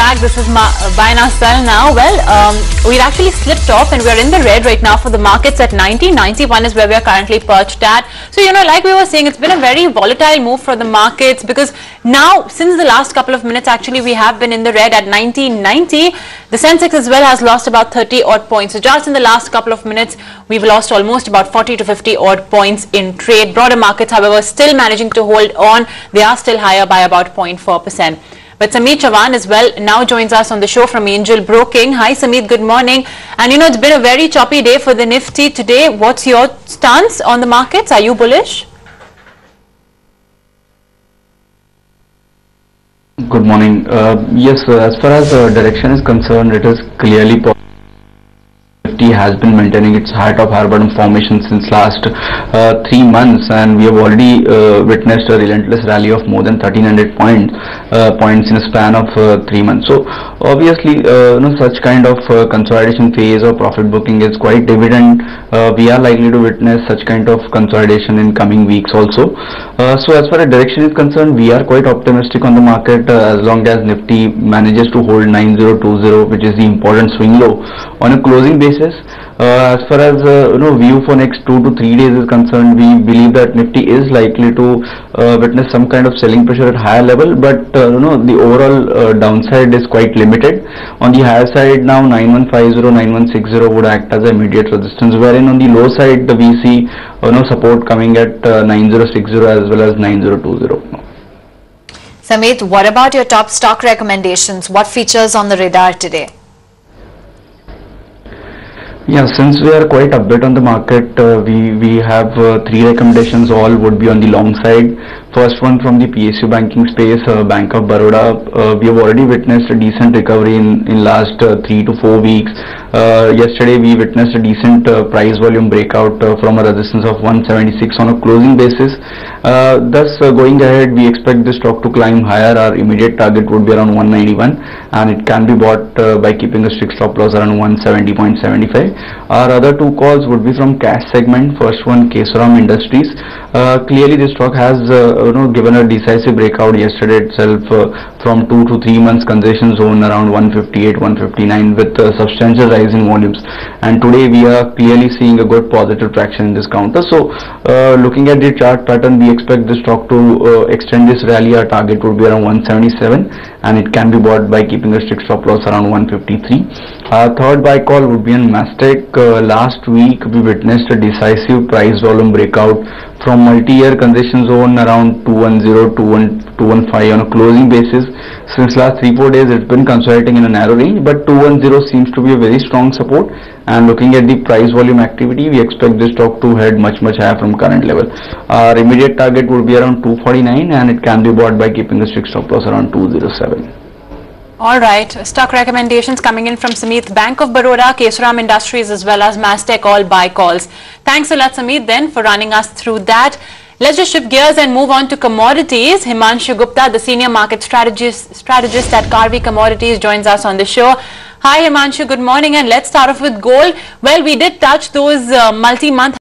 back. This is Buy Now Sell Now. Well, we'd actually slipped off and we're in the red right now for the markets at 90.91 is where we are currently perched at. So, like we were saying, it's been a very volatile move for the markets because now, since the last couple of minutes, actually, we have been in the red at 90.90. The Sensex as well has lost about 30 odd points. So, just in the last couple of minutes, we've lost almost about 40 to 50 odd points in trade. Broader markets, however, still managing to hold on. They are still higher by about 0.4%. But Sameet Chavan as well now joins us on the show from Angel Broking. Hi Sameet, good morning. And it's been a very choppy day for the Nifty today. What's your stance on the markets? Are you bullish? Good morning. Yes, as far as direction is concerned, it is clearly positive. Nifty has been maintaining its high top higher bottom formation since last 3 months, and we have already witnessed a relentless rally of more than 1300 points in a span of 3 months. So obviously such kind of consolidation phase or profit booking is quite evident. We are likely to witness such kind of consolidation in coming weeks also. So as far as direction is concerned, we are quite optimistic on the market as long as Nifty manages to hold 9020, which is the important swing low on a closing basis. As far as view for next 2 to 3 days is concerned, we believe that Nifty is likely to witness some kind of selling pressure at higher level, but the overall downside is quite limited. On the higher side now, 9150, 9160 would act as immediate resistance, wherein on the low side we see support coming at 9060 as well as 9020. Sameet, what about your top stock recommendations? What features on the radar today? Yeah, since we are quite upbeat on the market, we have 3 recommendations. All would be on the long side. First one from the PSU banking space, Bank of Baroda. We have already witnessed a decent recovery in last 3 to 4 weeks. Yesterday we witnessed a decent price volume breakout from a resistance of 176 on a closing basis. Thus going ahead, we expect the stock to climb higher. Our immediate target would be around 191, and it can be bought by keeping a strict stop loss around 170.75. Our other 2 calls would be from cash segment. First one, Kesoram Industries. Clearly the stock has given a decisive breakout yesterday itself from 2 to 3 months consolidation zone around 158, 159 with a substantial rise in volumes, and today we are clearly seeing a good positive traction in this counter. So looking at the chart pattern, we expect the stock to extend this rally. Our target would be around 177, and it can be bought by keeping a strict stop loss around 153. Our third buy call would be on Mastek. Last week we witnessed a decisive price volume breakout from multi-year consolidation zone around 210, 215 on a closing basis. Since last 3-4 days it's been consolidating in a narrow range, but 210 seems to be a very strong support, and looking at the price volume activity, we expect this stock to head much higher from current level. Our immediate target would be around 249, and it can be bought by keeping a strict stop loss around 207. All right, stock recommendations coming in from Sameet. Bank of Baroda, Kesoram Industries as well as Mastek, all buy calls. Thanks a lot Sameet then for running us through that. Let's just shift gears and move on to commodities. Himanshu Gupta, the senior market strategist at Karvy Commodities, joins us on the show. Hi Himanshu, good morning, and let's start off with gold. Well, we did touch those multi-month